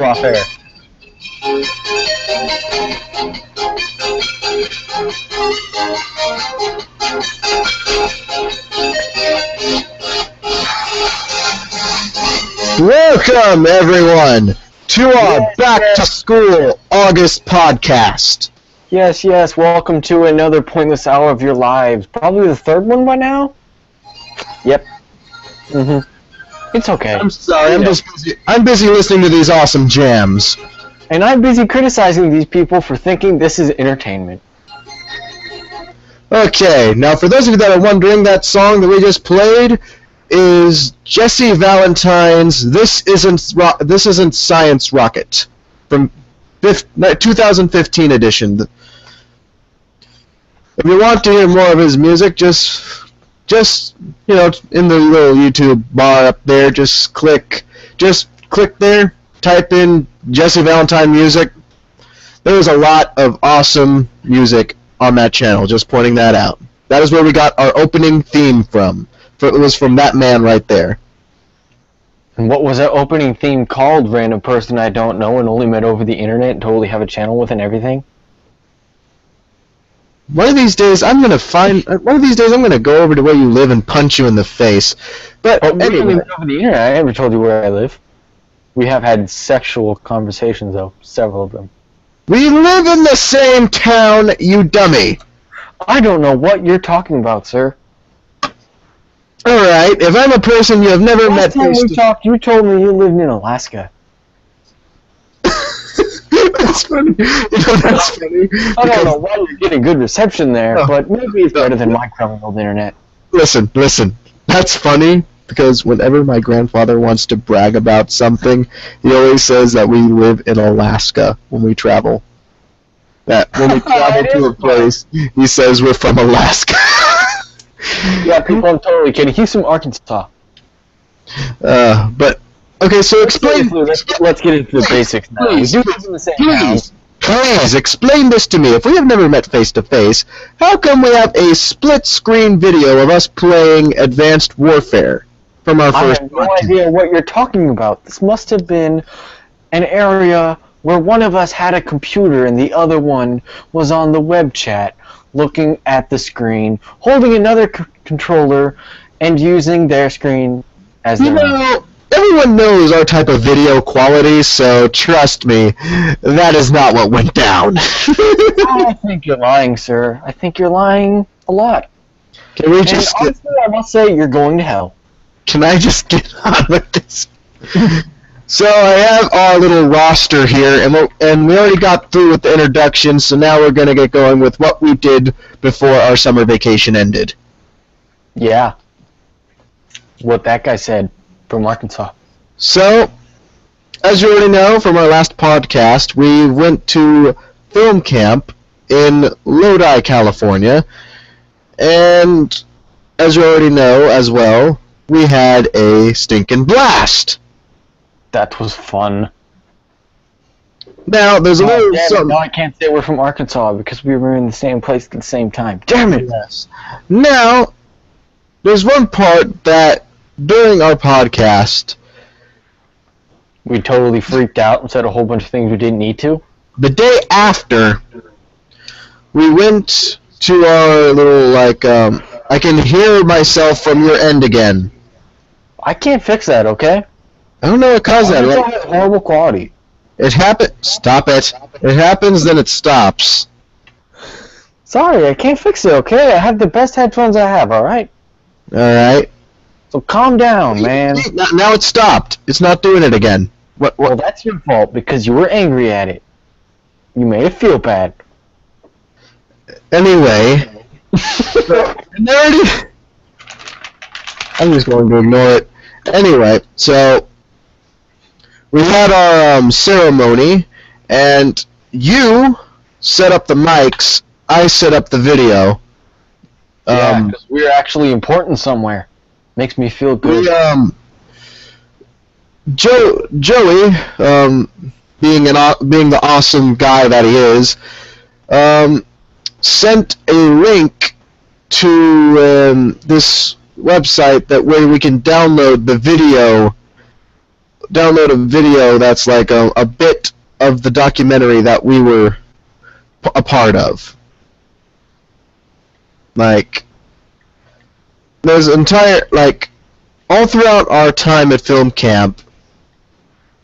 off air. Welcome, everyone, to our Back to School August podcast. Yes, welcome to another pointless hour of your lives. Probably the third one by now? Yep. It's okay. I'm sorry, I'm busy listening to these awesome jams. And I'm busy criticizing these people for thinking this is entertainment. Okay, now for those of you that are wondering, that song that we just played is Jesse Valentine's This Isn't Science Rocket from 2015 edition. If you want to hear more of his music, just you know, in the little YouTube bar up there, just click there, type in Jesse Valentine music. There's a lot of awesome music on that channel, just pointing that out. That is where we got our opening theme from. It was from that man right there. And what was that opening theme called, random person I don't know and only met over the internet and totally have a channel with and everything? One of these days, I'm gonna go over to where you live and punch you in the face. But anyway, over the internet, I never told you where I live. We have had sexual conversations, though, several of them. We live in the same town, you dummy. I don't know what you're talking about, sir. Alright, if I'm a person you have never met face to face... You told me you lived in Alaska. That's funny. You know, that's funny. I don't know why you're getting good reception there, but maybe it's better than my crummy old internet. Listen. That's funny, because whenever my grandfather wants to brag about something, he always says that we live in Alaska when we travel. That when we travel to a place, he says we're from Alaska. Yeah, people, I'm totally kidding. He's from Arkansas. But okay, so explain. Let's get into the basics now. Please, we do live in the same town. Please explain this to me. If we have never met face to face, how come we have a split-screen video of us playing Advanced Warfare from our first? I have no idea what you're talking about. This must have been an area where one of us had a computer and the other one was on the web chat, looking at the screen, holding another controller, and using their screen as their own. Everyone knows our type of video quality, so trust me, that is not what went down. I think you're lying, sir. I think you're lying a lot. Can we just honestly, I must say, you're going to hell. Can I just get on with this? So I have our little roster here, and we already got through with the introduction, so now we're going to get going with what we did before our summer vacation ended. Yeah. What that guy said from Arkansas. So, as you already know from our last podcast, we went to film camp in Lodi, California, and as you already know as well, we had a stinking blast. That was fun. Now, there's a little something. Now I can't say we're from Arkansas because we were in the same place at the same time. Damn it! Yes. Now, there's one part that, during our podcast, we totally freaked out and said a whole bunch of things we didn't need to. The day after, we went to our little, I can hear myself from your end again. I can't fix that, okay? I don't know what caused that. It has horrible quality. It happened. Stop it. It happens, then it stops. Sorry, I can't fix it, okay? I have the best headphones I have, alright? Alright. So calm down, man. Now it stopped. It's not doing it again. What? Well, that's your fault because you were angry at it. You made it feel bad. Anyway. I'm just going to ignore it. Anyway, so we had our ceremony, and you set up the mics, I set up the video. Yeah, because we're actually important somewhere. Makes me feel good. Joey, being the awesome guy that he is, sent a link to this website where we can download the video download a video that's like a bit of the documentary that we were a part of. Like, there's entire, like, all throughout our time at film camp,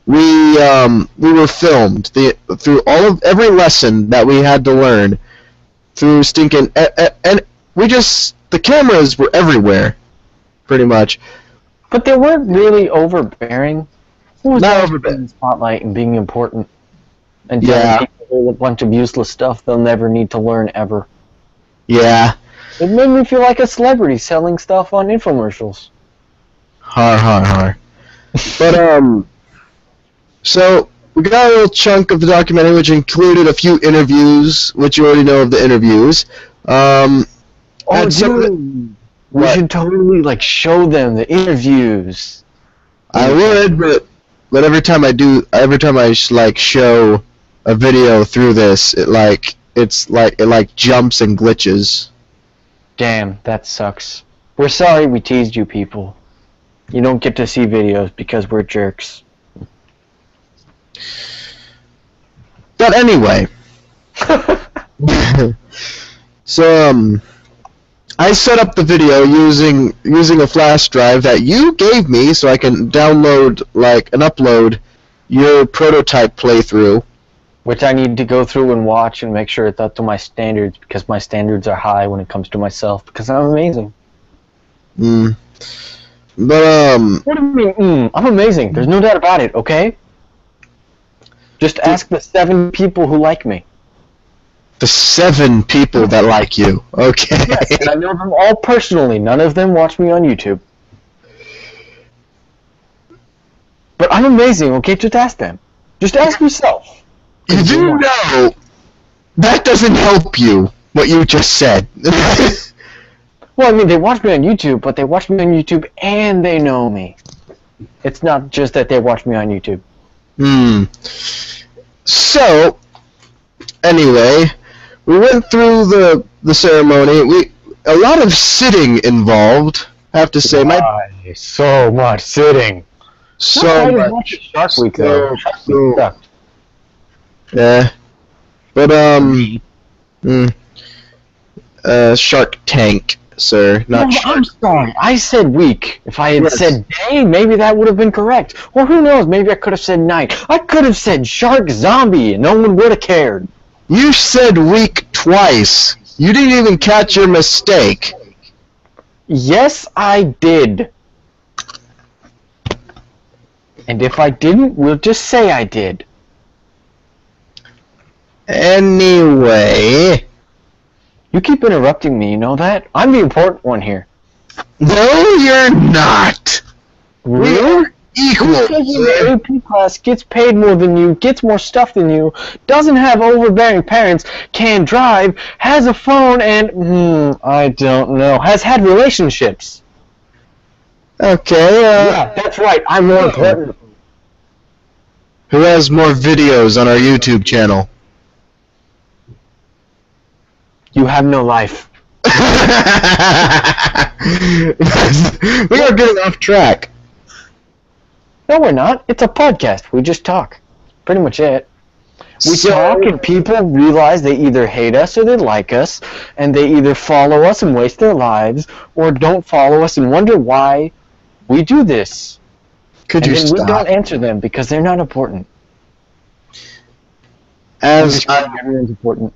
we were filmed through every lesson that we had to learn through stinking, and the cameras were everywhere, pretty much. But they weren't really overbearing. It was Not nice overbearing. being in the spotlight and being important. And telling people a bunch of useless stuff they'll never need to learn ever. Yeah. It made me feel like a celebrity selling stuff on infomercials. Har. But, so, we got a little chunk of the documentary, which included a few interviews, which you already know of the interviews. Oh, and some of dude! We What? should totally, like, show them the interviews. I would, but every time I like show a video through this, it jumps and glitches. Damn, that sucks. We're sorry we teased you people. You don't get to see videos because we're jerks. But anyway, so I set up the video using a flash drive that you gave me, so I can download and upload your prototype playthrough. Which I need to go through and watch and make sure it's up to my standards, because my standards are high when it comes to myself, because I'm amazing. But What do you mean, I'm amazing. There's no doubt about it, okay? Just ask the 7 people who like me. the 7 people that like you. Okay. Yes, and I know them all personally. None of them watch me on YouTube. But I'm amazing, okay? Just ask them. Just ask yourself. You do know that doesn't help you, what you just said. Well, I mean, they watch me on YouTube, but they watch me on YouTube and they know me. It's not just that they watch me on YouTube. So, anyway, we went through the ceremony. A lot of sitting involved, I have to say. So much sitting. So Not much. Shark Week, though. Shark Week So- sucked. Yeah. But, Shark Tank, sir. Not No, Shark. I'm sorry. I said week. If I had Yes. said day, maybe that would have been correct. Or who knows? Maybe I could have said night. I could have said shark zombie, and no one would have cared. You said week twice. You didn't even catch your mistake. Yes, I did. And if I didn't, we'll just say I did. Anyway. You keep interrupting me, you know that? I'm the important one here. No, you're not. We're equal. Because in the AP class gets paid more than you, gets more stuff than you, doesn't have overbearing parents, can drive, has a phone, and, I don't know, has had relationships. Okay, Yeah, that's right, I'm more important. who has more videos on our YouTube channel? You have no life. We are getting off track. No, we're not. It's a podcast. We just talk. Pretty much it. We So- talk and people realize they either hate us or they like us, and they either follow us and waste their lives, or don't follow us and wonder why we do this. Could And you then we don't stop? answer them because they're not important. As Everyone's important.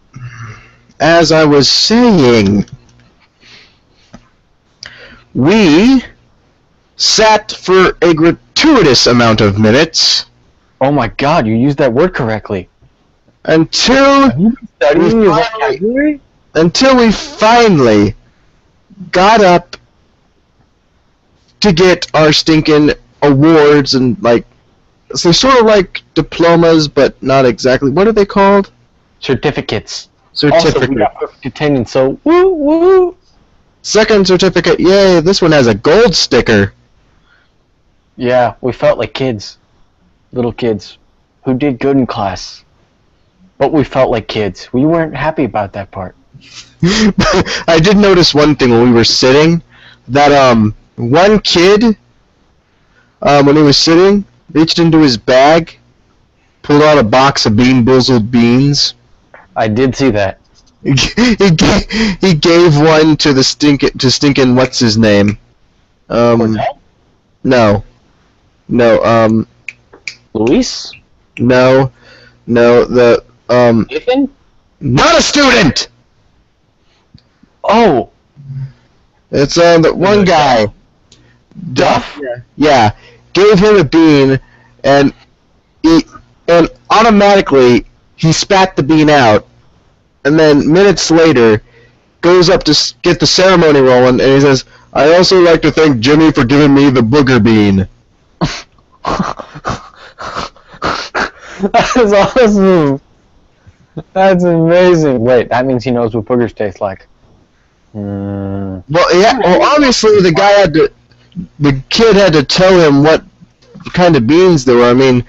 I was saying, we sat for a gratuitous amount of minutes Oh my god, you used that word correctly. until Studying your finally- vocabulary? until we finally got up to get our stinking awards and so they're sort of like diplomas, but not exactly. What are they called? Certificates. Also, we Certificate. got perfect attendance, so woo woo. Second certificate. Yay! This one has a gold sticker. Yeah, we felt like kids. Little kids. Who did good in class. But we felt like kids. We weren't happy about that part. I did notice one thing when we were sitting, that one kid, when he was sitting, reached into his bag, pulled out a box of Bean Boozled beans. I did see that. He gave one to stinking what's his name? Cornell? No, Luis? no, the Nathan? not a student. Oh, It's the one guy. Duff. Yeah, gave him a bean, and automatically he spat the bean out, and then minutes later goes up to get the ceremony rolling, and he says, "I also like to thank Jimmy for giving me the booger bean." That is awesome. That's amazing. Wait, that means he knows what boogers taste like. Well, yeah. Well, obviously the kid had to tell him what kind of beans there were. I mean,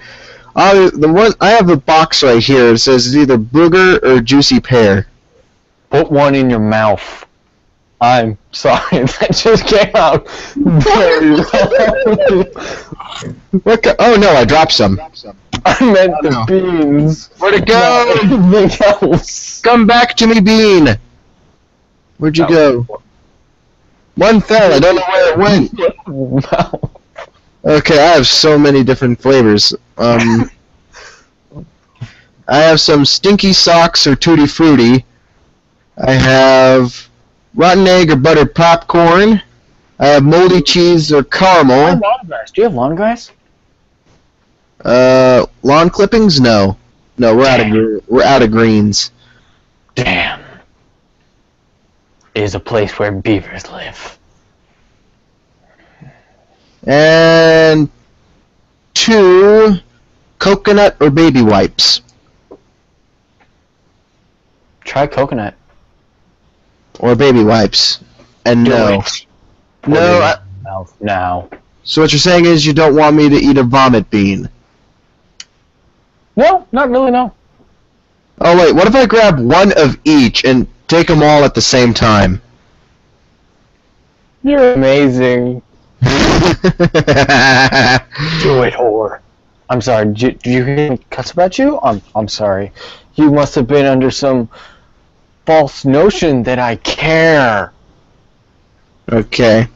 I have the box right here. It says it's either booger or juicy pear. Put one in your mouth. I'm sorry, that just came out very low. Oh no, I dropped some. I meant the beans. Where'd it go? Anything else? Come back to me, bean. Where'd you go? One fell. I don't know where it went. No. Okay, I have so many different flavors. I have some stinky socks or tutti frutti. I have rotten egg or buttered popcorn. I have moldy cheese or caramel. Do you have lawn grass? Lawn clippings? No, we're out of greens. Damn. It is a place where beavers live. And 2 coconut or baby wipes. Try coconut. Or baby wipes. And no. No. Mouth now. So what you're saying is you don't want me to eat a vomit bean? No, not really. No. Oh wait, what if I grab one of each and take them all at the same time? You're amazing. Do it, whore. I'm sorry. Did you hear me cuss about you? I'm sorry. You must have been under some false notion that I care. Okay.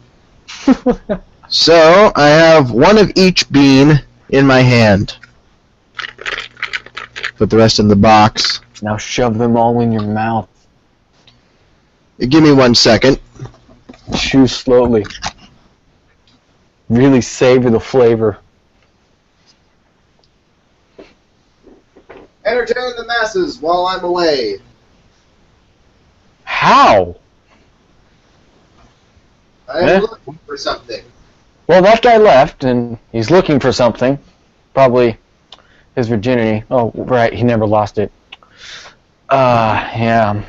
So I have one of each bean in my hand. Put the rest in the box. Now shove them all in your mouth. Give me 1 second. Chew slowly. Really savor the flavor. Entertain the masses while I'm away. How? I'm looking for something. Well, that guy left, and he's looking for something. Probably his virginity. Oh, right, he never lost it. Yeah.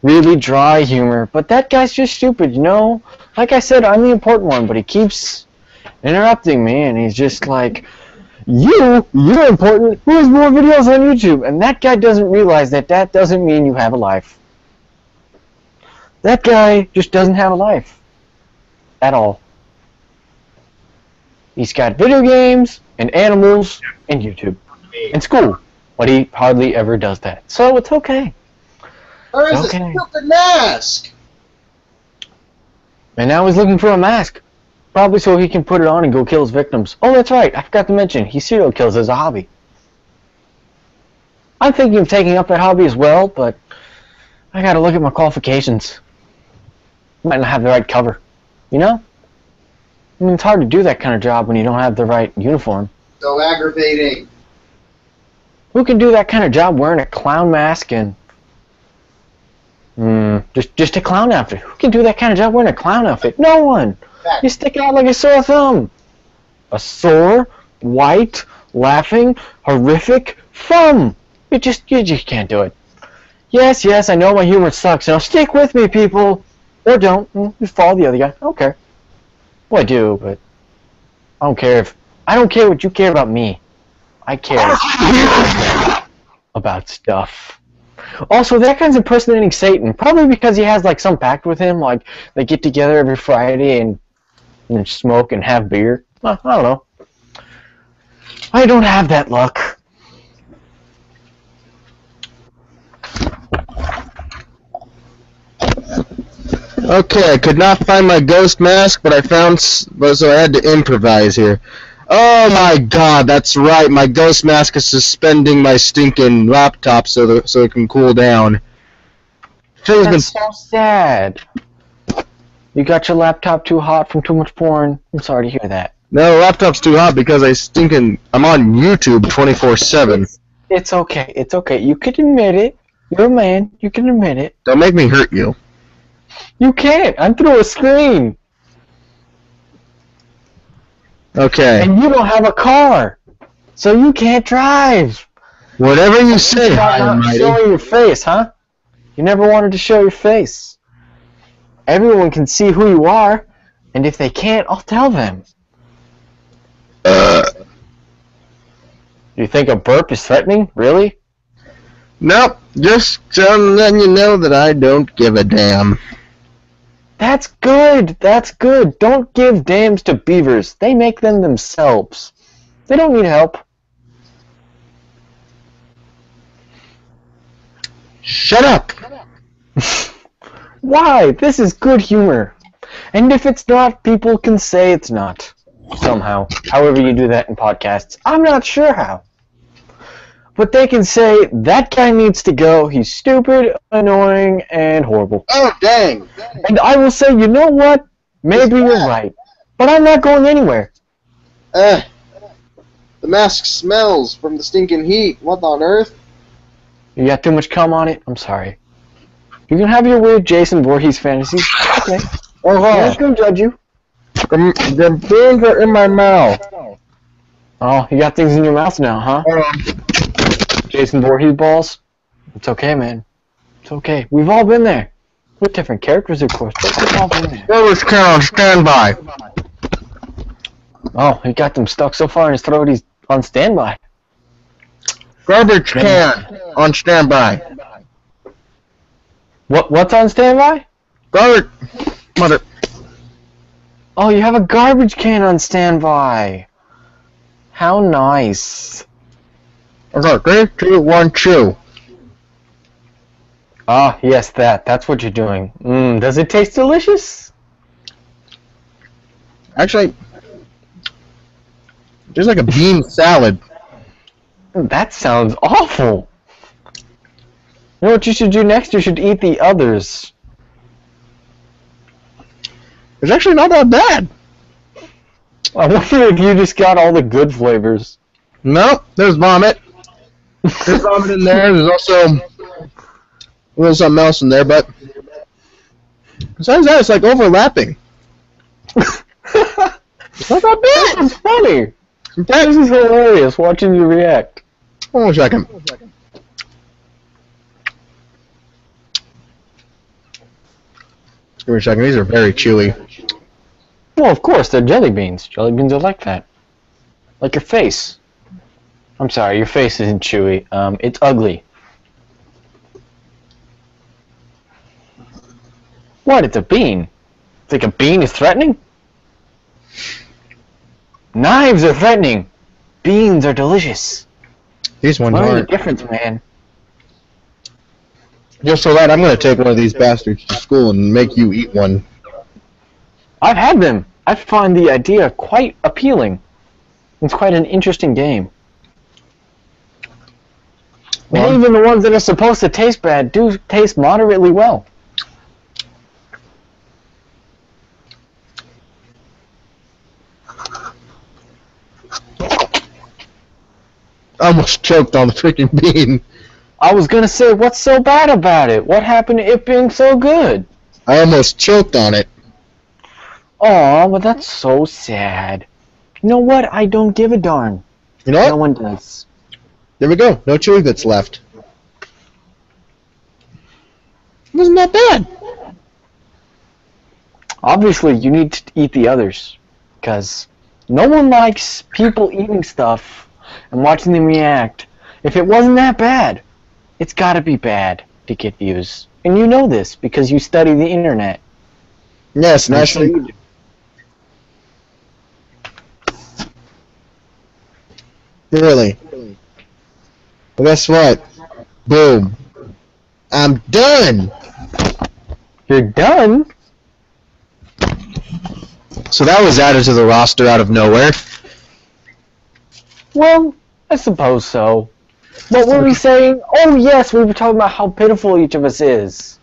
Really dry humor. But that guy's just stupid, you know? Like I said, I'm the important one, but he keeps interrupting me, and he's just like, you're important. Who has more videos on YouTube? And that guy doesn't realize that that doesn't mean you have a life. That guy just doesn't have a life. At all. He's got video games, and animals, and YouTube, and school. But he hardly ever does that. So it's okay. Where is this stupid mask? And now he's looking for a mask. Probably so he can put it on and go kill his victims. Oh, that's right. I forgot to mention, he serial kills as a hobby. I'm thinking of taking up that hobby as well, but I gotta look at my qualifications. Might not have the right cover. You know? I mean, it's hard to do that kind of job when you don't have the right uniform. So aggravating. Who can do that kind of job wearing a clown mask and... just a clown outfit? Who can do that kind of job wearing a clown outfit? No one! You stick out like a sore thumb. A sore, white, laughing, horrific thumb. You just can't do it. Yes, I know my humor sucks. Now stick with me, people. Or don't. Just follow the other guy. I don't care. Well, I do, but I don't care what you care about me. I care about stuff. Also, that guy's impersonating Satan, probably because he has like some pact with him, like they get together every Friday and smoke and have beer. I don't know. I don't have that luck. Okay, I could not find my ghost mask, but I found, so I had to improvise here. Oh my god, that's right, my ghost mask is suspending my stinking laptop so it can cool down. That's so sad. You got your laptop too hot from too much porn. I'm sorry to hear that. No, laptop's too hot because I'm on YouTube 24/7. It's okay, it's okay. You can admit it. You're a man, you can admit it. Don't make me hurt you. You can't. I'm through a screen. Okay. And you don't have a car. So you can't drive. Whatever you say, High and Not Mighty. showing your face, huh? You never wanted to show your face. Everyone can see who you are, and if they can't, I'll tell them. You think a burp is threatening? Really? Nope, just letting you know that I don't give a damn. That's good. That's good. Don't give dams to beavers. They make them themselves. They don't need help. Shut up! Why? This is good humor. And if it's not, people can say it's not. Somehow. However you do that in podcasts. I'm not sure how. But they can say, that guy needs to go. He's stupid, annoying, and horrible. Oh, dang! And I will say, you know what? Maybe you're right. But I'm not going anywhere. The mask smells from the stinking heat. What on earth? You got too much cum on it? I'm sorry. You can have your weird Jason Voorhees fantasies. Okay. I'm not going to judge you. The beans are in my mouth. Oh, you got things in your mouth now, huh? Jason Voorhees balls? It's okay, man. It's okay. We've all been there. With different characters, of course, but we've all been there. Garbage can on standby. Oh, he got them stuck so far in his throat, he's on standby. Garbage can on standby. What's on standby? Garbage. Mother. Oh, you have a garbage can on standby. How nice. Okay, 3, 2, 1, chew. Ah, yes, that's what you're doing. Does it taste delicious? Actually, there's like a bean salad. That sounds awful. You know what you should do next? You should eat the others. It's actually not that bad. I wonder if you just got all the good flavors. No, there's vomit. There's vomit in there. There's also a little something else in there, but besides that, it's like overlapping. It's not that bad. This is funny. This is hilarious watching you react. Hold on a second. Give me a second. These are very chewy. Well, of course, they're jelly beans. Jelly beans are like that. Like your face. I'm sorry, your face isn't chewy. It's ugly. What? It's a bean. Think a bean is threatening? Knives are threatening. Beans are delicious. These ones Learn the aren't. difference, man. Just so that, I'm going to take one of these bastards to school and make you eat one. I've had them. I find the idea quite appealing. It's quite an interesting game. Well, And even the ones that are supposed to taste bad do taste moderately well. I almost choked on the freaking bean. I was gonna say, what's so bad about it? What happened to it being so good? I almost choked on it. Aw, but that's so sad. You know what? I don't give a darn. You know what? No one does. There we go. No chewy bits left. It wasn't that bad. Obviously, you need to eat the others. Because no one likes people eating stuff and watching them react. If it wasn't that bad, it's gotta be bad to get views. And you know this because you study the internet. Yes, I'm naturally. sure you do. Really. Well, guess what? Boom. I'm done! You're done? So that was added to the roster out of nowhere. Well, I suppose so. What were we saying? Oh yes, we were talking about how pitiful each of us is.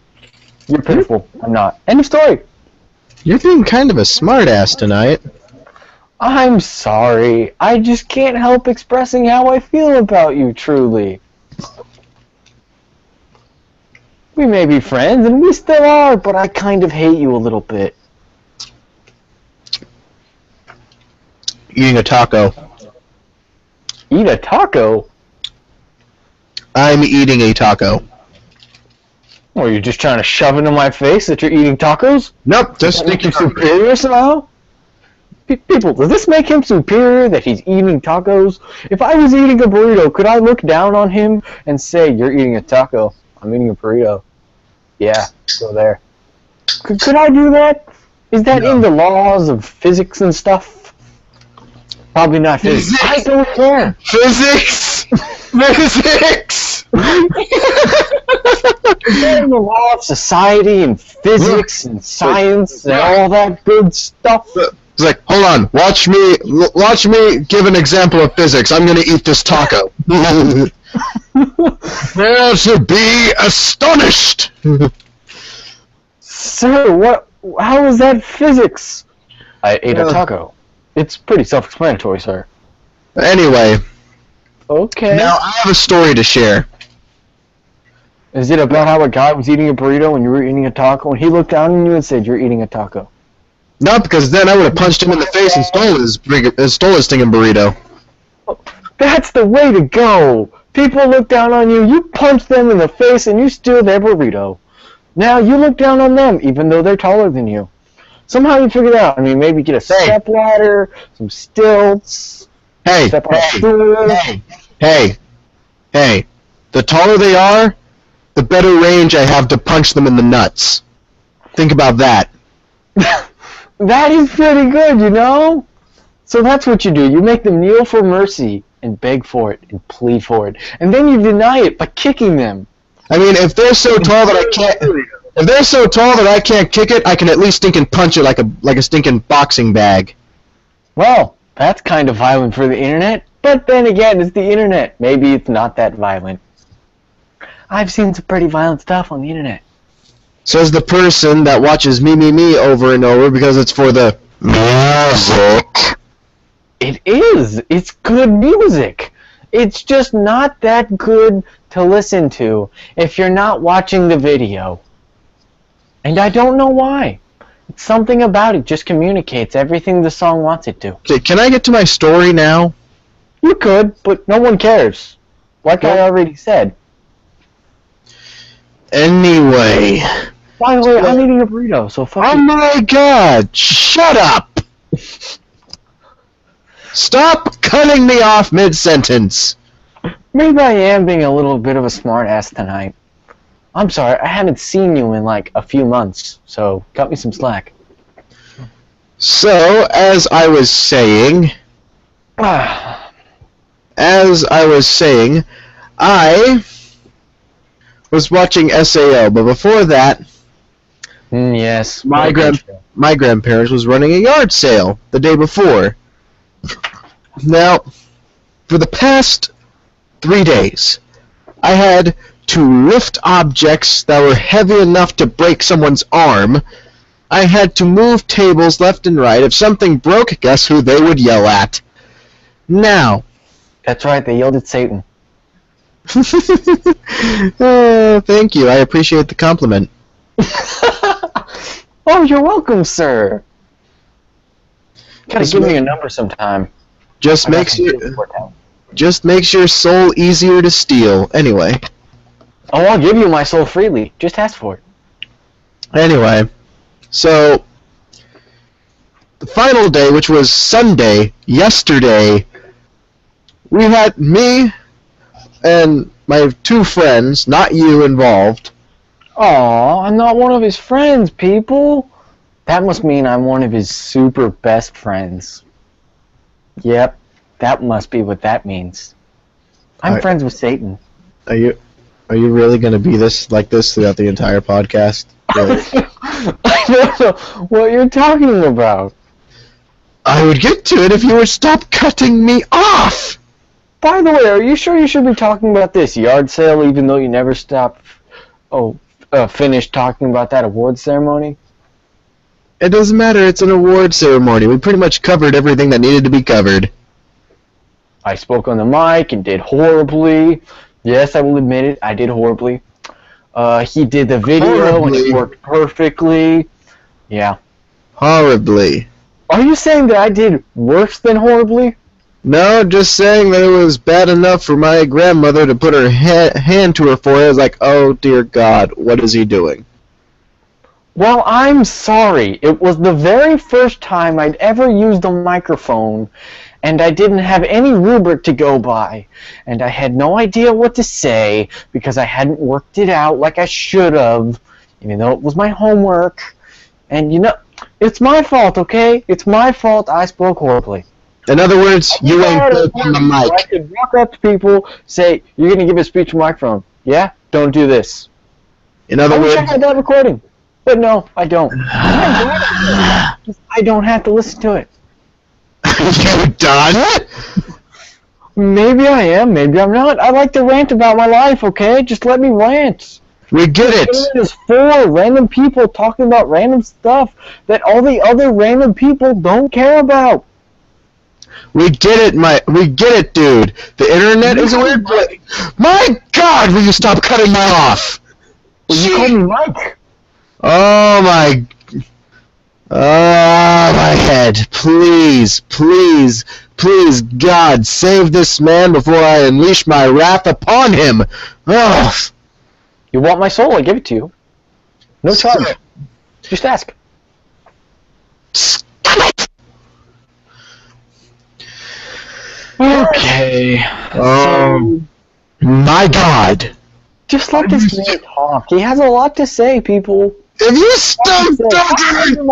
You're pitiful. I'm not. End of story. You're being kind of a smartass tonight. I'm sorry. I just can't help expressing how I feel about you, truly. We may be friends, and we still are, but I kind of hate you a little bit. Eating a taco. Eat a taco? I'm eating a taco. Or you're just trying to shove into my face that you're eating tacos? Nope, just Does that make him superior somehow? People, does this make him superior that he's eating tacos? If I was eating a burrito, could I look down on him and say, you're eating a taco? I'm eating a burrito. Yeah, go there. Could I do that? Is that in the laws of physics and stuff? Probably not physics. I don't care. Physics! Physics! Is that in the law of society and physics and science and all that good stuff? It's like, hold on, watch me give an example of physics. I'm gonna eat this taco. There to be astonished! Sir, how is that physics? I ate a taco. It's pretty self-explanatory, sir. Anyway, Okay. now I have a story to share. Is it about how a guy was eating a burrito and you were eating a taco, and he looked down on you and said, you're eating a taco? No, because then I would have punched him in the face and stole his stinging burrito. That's the way to go! People look down on you, you punch them in the face, and you steal their burrito. Now you look down on them, even though they're taller than you. Somehow you figure it out. I mean, maybe get a step ladder, some stilts, step on a stool. Hey. The taller they are, the better range I have to punch them in the nuts. Think about that. That is pretty good, you know? So that's what you do. You make them kneel for mercy and beg for it and plead for it. And then you deny it by kicking them. I mean, if they're so tall that I can't kick it, I can at least stinking punch it like a stinking boxing bag. Well, that's kind of violent for the internet. But then again, it's the internet. Maybe it's not that violent. I've seen some pretty violent stuff on the internet. Says the person that watches me over and over because it's for the music. It is. It's good music. It's just not that good to listen to if you're not watching the video. And I don't know why. It's something about it just communicates everything the song wants it to. Okay, can I get to my story now? You could, but no one cares. Like I already said. Anyway. By the way, I'm eating a burrito, so fuck Oh you. my god, shut up! Stop cutting me off mid-sentence! Maybe I am being a little bit of a smart ass tonight. I'm sorry, I haven't seen you in like a few months, so cut me some slack. So, as I was saying, I was watching SAO, but before that, Yes. my grandparents was running a yard sale the day before. Now, for the past 3 days, I had to lift objects that were heavy enough to break someone's arm. I had to move tables left and right. If something broke, guess who they would yell at? Now. That's right, they yelled at Satan. Thank you. I appreciate the compliment. Oh, you're welcome, sir. Gotta give me your number sometime. Just makes your soul easier to steal. Anyway. Oh, I'll give you my soul freely. Just ask for it. Anyway, so the final day, which was Sunday, yesterday, we had me and my 2 friends, not you, involved. Aw, I'm not one of his friends, people. That must mean I'm one of his super best friends. Yep, That must be what that means. I'm friends with Satan. Are you really going to be like this throughout the entire podcast? Really? I don't know what you're talking about. I would get to it if you would stop cutting me off! By the way, are you sure you should be talking about this yard sale even though you never stopped finished talking about that award ceremony? It doesn't matter, it's an award ceremony. We pretty much covered everything that needed to be covered. I spoke on the mic and did horribly. Yes, I will admit it, I did horribly. He did the video and it worked perfectly. Yeah. Horribly. Are you saying that I did worse than horribly? No, just saying that it was bad enough for my grandmother to put her hand to her forehead. I was like, oh dear God, what is he doing? Well, I'm sorry. It was the very first time I'd ever used a microphone, and I didn't have any rubric to go by, and I had no idea what to say because I hadn't worked it out like I should have, even though it was my homework. And you know, it's my fault, okay? It's my fault I spoke horribly. In other words, you ain't good on the mic. I could walk up to people, say, you're going to give a speech from a microphone. Yeah? Don't do this. In other words... I had that recording. But no, I don't. I don't have to listen to it. You done? Maybe I am, maybe I'm not. I like to rant about my life, okay? Just let me rant. We get it. There's 4 random people talking about random stuff that all the other random people don't care about. We get it, dude. The internet is a weird place. My God, will you stop cutting me off? Well, you called me Mike. Oh my head. Please, please, please, God, save this man before I unleash my wrath upon him. Oh. You want my soul? I give it to you. No charge. Just ask. Stop it! Okay. My God. Just let this man talk. He has a lot to say, people. If you stop talking...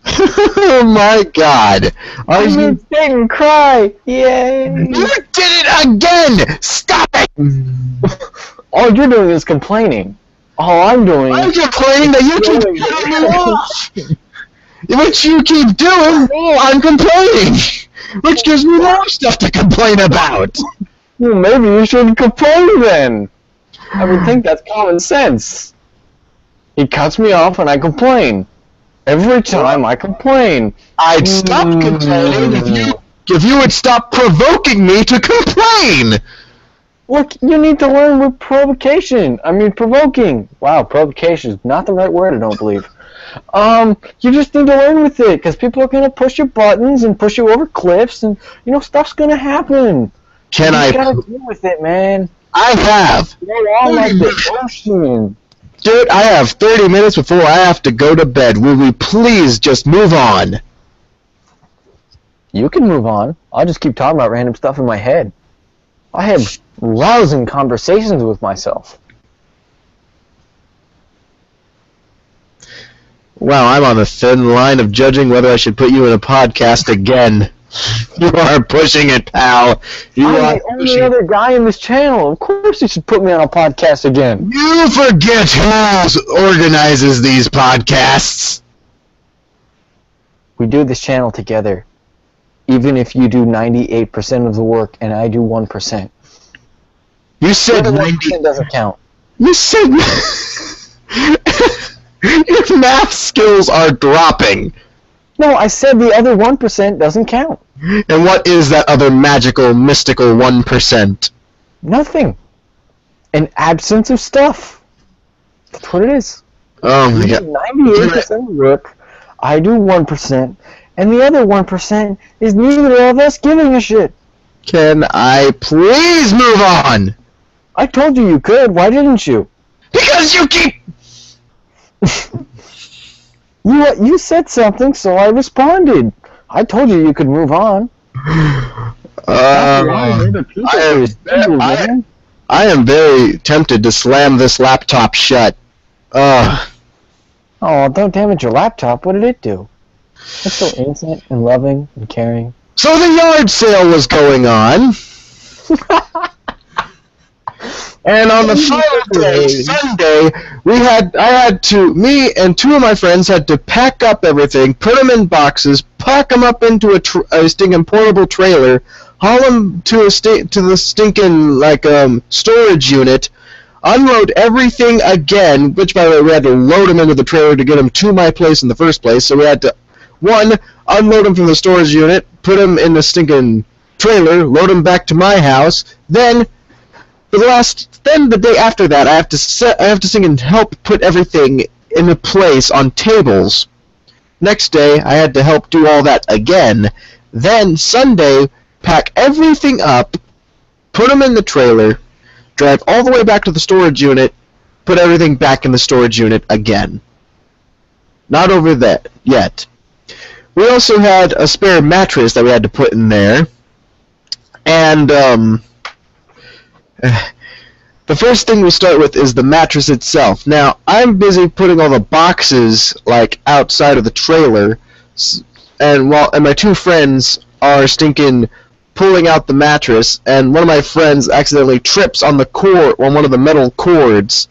Oh my God. I made Satan cry. Yay. You did it again. Stop it. All you're doing is complaining. All I'm doing I'm complaining that you keep cutting me off. What you keep doing, I'm complaining. Which gives me more stuff to complain about. Well, maybe you shouldn't complain then. I would think that's common sense. He cuts me off and I complain. Every time I complain. I'd stop complaining if you would stop provoking me to complain. Look, you need to learn with provocation. I mean, provoking. Wow, provocation is not the right word, I don't believe. You just need to learn with it, because people are going to push your buttons and push you over cliffs, and, you know, stuff's going to happen. You gotta deal with it, man. I have. You're all like the ocean. Dude, I have 30 minutes before I have to go to bed. Will we please just move on? You can move on. I'll just keep talking about random stuff in my head. I have rousing conversations with myself. Wow, I'm on the thin line of judging whether I should put you in a podcast again. You are pushing it, pal. I'm the only other guy in this channel. Of course you should put me on a podcast again. You forget who organizes these podcasts. We do this channel together. Even if you do 98% of the work and I do 1%. You said 90% doesn't count. You said... Your math skills are dropping. No, I said the other 1% doesn't count. And what is that other magical, mystical 1%? Nothing. An absence of stuff. That's what it is. Oh my God. 98% of work, I do 1%, and the other 1% is neither of us giving a shit. Can I please move on? I told you you could. Why didn't you? Because you keep... You said something, so I responded. I told you could move on. I am very tempted to slam this laptop shut. Oh, don't damage your laptop. What did it do? It's so innocent and loving and caring. So the yard sale was going on. And on the final day, Sunday, me and two of my friends had to pack up everything, put them in boxes, pack them up into a stinking portable trailer, haul them to the stinking storage unit, unload everything again. Which, by the way, we had to load them into the trailer to get them to my place in the first place. So we had to unload them from the storage unit, put them in the stinking trailer, load them back to my house, then. The day after that, I have to sing and help put everything into place on tables. Next day, I had to help do all that again. Then Sunday, pack everything up, put them in the trailer, drive all the way back to the storage unit, put everything back in the storage unit again. Not over that yet. We also had a spare mattress that we had to put in there, and the first thing we start with is the mattress itself. Now, I'm busy putting all the boxes, outside of the trailer, and my two friends are stinking pulling out the mattress, and one of my friends accidentally trips on one of the metal cords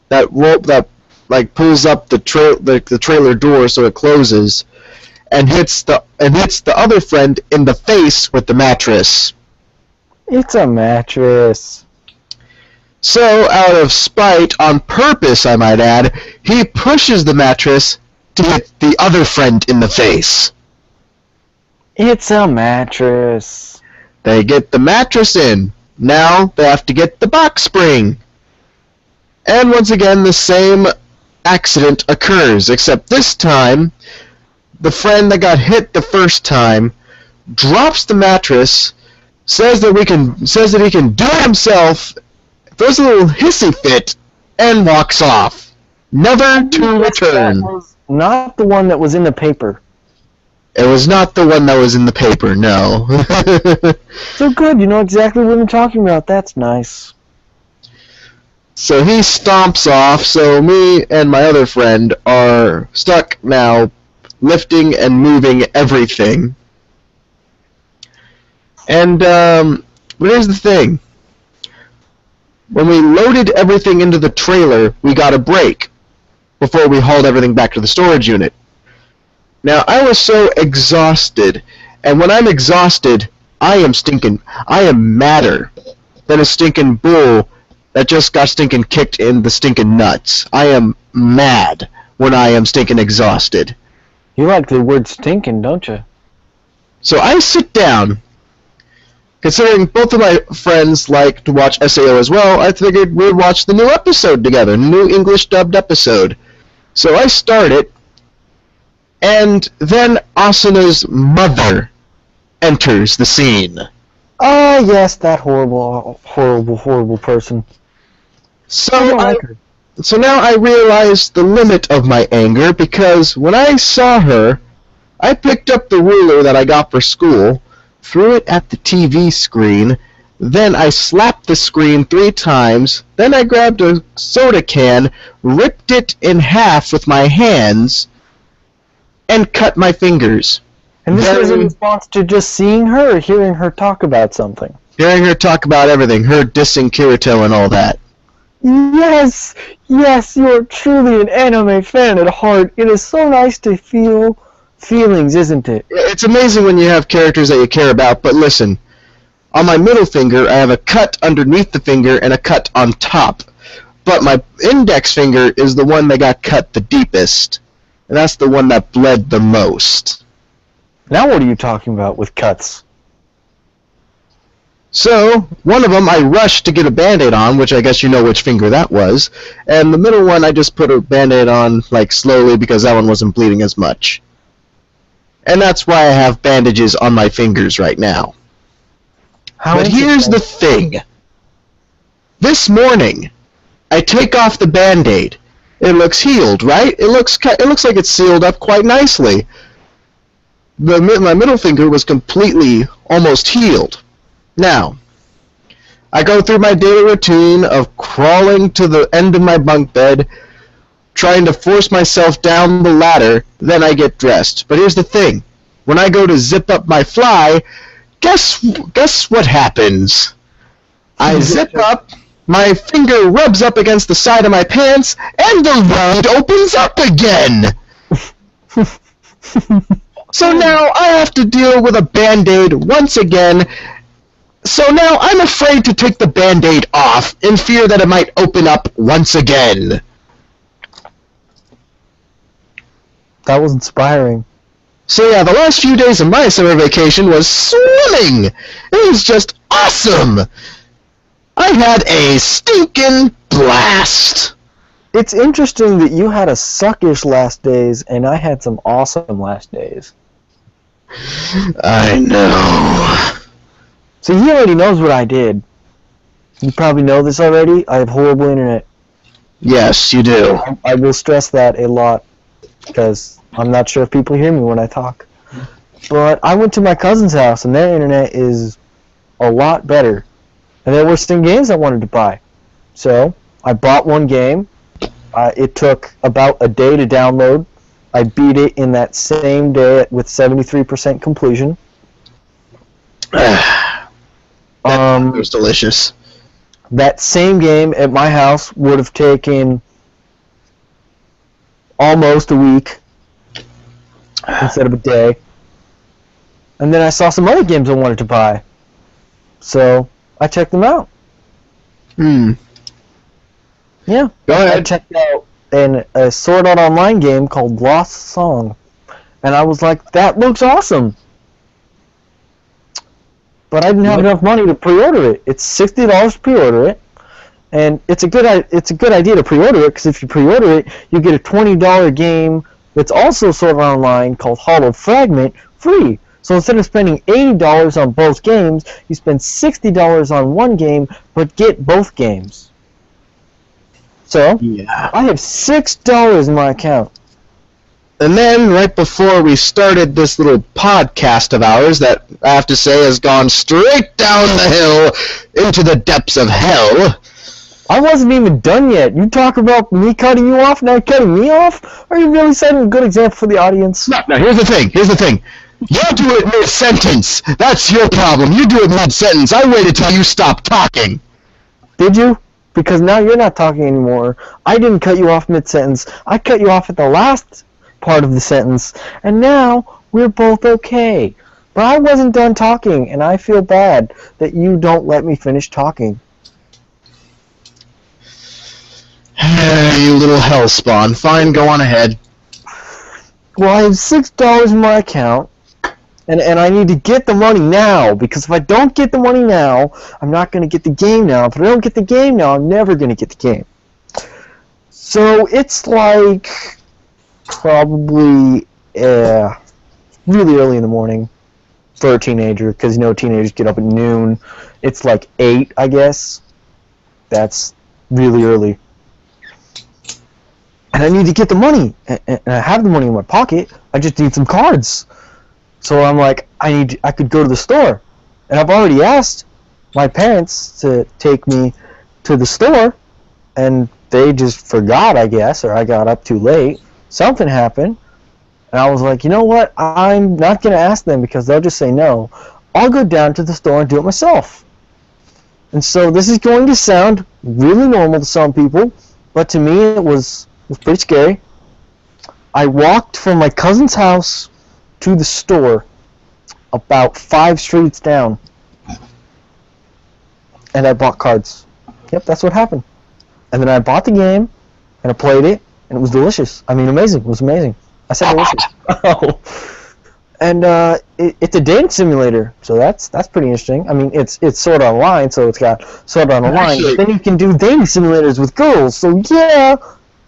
that pulls up the trailer door so it closes, and hits the other friend in the face with the mattress. It's a mattress. So, out of spite, on purpose I might add, he pushes the mattress to hit the other friend in the face. It's a mattress. They get the mattress in. Now they have to get the box spring. And once again, the same accident occurs, except this time, the friend that got hit the first time drops the mattress, says that he can do it himself, throws a little hissy fit, and walks off, never to return. That was not the one that was in the paper. It was not the one that was in the paper, no. So good, you know exactly what I'm talking about. That's nice. So he stomps off, so me and my other friend are stuck now, lifting and moving everything. And, but here's the thing. When we loaded everything into the trailer, we got a break before we hauled everything back to the storage unit. Now, I was so exhausted, and when I'm exhausted, I am madder than a stinking bull that just got stinking kicked in the stinking nuts. I am mad when I am stinking exhausted. You like the word stinking, don't you? So I sit down. Considering both of my friends like to watch SAO as well, I figured we'd watch the new episode together, new English dubbed episode. So I start it, and then Asuna's mother enters the scene. Oh, yes, that horrible, horrible, horrible person. So now I realize the limit of my anger, because when I saw her, I picked up the ruler that I got for school, threw it at the TV screen, then I slapped the screen 3 times, then I grabbed a soda can, ripped it in half with my hands, and cut my fingers. And this was in response to just seeing her or hearing her talk about something? Hearing her talk about everything, her dissing Kirito and all that. Yes, yes, you're truly an anime fan at heart. It is so nice to feel feelings, isn't it? It's amazing when you have characters that you care about, but listen, on my middle finger I have a cut underneath the finger and a cut on top, but my index finger is the one that got cut the deepest, and that's the one that bled the most. Now what are you talking about with cuts? So, one of them I rushed to get a Band-Aid on, which I guess you know which finger that was, and the middle one I just put a Band-Aid on, slowly, because that one wasn't bleeding as much. And that's why I have bandages on my fingers right now. But here's the thing. This morning, I take off the Band-Aid. It looks healed, right? It looks like it's sealed up quite nicely. My middle finger was completely almost healed. Now, I go through my daily routine of crawling to the end of my bunk bed, trying to force myself down the ladder, then I get dressed. But here's the thing. when I go to zip up my fly, guess what happens? I zip up, my finger rubs up against the side of my pants, and the wound opens up again! So now I have to deal with a Band-Aid once again. So now I'm afraid to take the Band-Aid off, in fear that it might open up once again. That was inspiring. So yeah, the last few days of my summer vacation was swimming! It was just awesome! I had a stinking blast! It's interesting that you had a suckish last days, and I had some awesome last days. I know. So he already knows what I did. You probably know this already. I have horrible internet. Yes, you do. I will stress that a lot, because I'm not sure if people hear me when I talk. But I went to my cousin's house, and their internet is a lot better. And there were some games I wanted to buy. So I bought one game. It took about a day to download. I beat it in that same day with 73% completion. That was delicious. That same game at my house would have taken almost a week instead of a day. And then I saw some other games I wanted to buy. So I checked them out. Yeah. Go ahead. I checked out a Sword Art Online game called Lost Song. And I was like, that looks awesome. But I didn't have enough money to pre-order it. It's $60 to pre-order it. And it's a good idea to pre-order it, because if you pre-order it, you get a $20 game that's also Sword Art Online called Hollow Fragment free. So instead of spending $80 on both games, you spend $60 on one game, but get both games. So, Yeah. I have $6 in my account. And then, right before we started this little podcast of ours that, I have to say, has gone straight down the hill into the depths of hell. I wasn't even done yet. You talk about me cutting you off, now cutting me off? Are you really setting a good example for the audience? No, here's the thing. You do it mid-sentence. That's your problem. You do it mid-sentence. I waited till you stopped talking. Did you? Because now you're not talking anymore. I didn't cut you off mid-sentence. I cut you off at the last part of the sentence, and now we're both okay. But I wasn't done talking, and I feel bad that you don't let me finish talking. You little hellspawn. Fine, go on ahead. Well, I have $6 in my account, and I need to get the money now, because if I don't get the money now, I'm not going to get the game now. If I don't get the game now, I'm never going to get the game. So it's like probably really early in the morning for a teenager, because you know teenagers get up at noon. It's like 8, I guess. That's really early. And I need to get the money, and I have the money in my pocket. I just need some cards. So I'm like, I could go to the store, and I've already asked my parents to take me to the store, and they just forgot, I guess, or I got up too late. Something happened, and I was like, you know what? I'm not gonna ask them because they'll just say no. I'll go down to the store and do it myself. And so this is going to sound really normal to some people, but to me it was pretty scary. I walked from my cousin's house to the store about 5 streets down, and I bought cards. Yep, that's what happened. And then I bought the game, and I played it, and it was delicious. I mean, amazing. It was amazing. I said delicious. Oh. And it's a dating simulator, so that's pretty interesting. I mean, it's Sword Art Online, so it's got Sword Art Online. Actually, but then you can do dating simulators with girls. So yeah,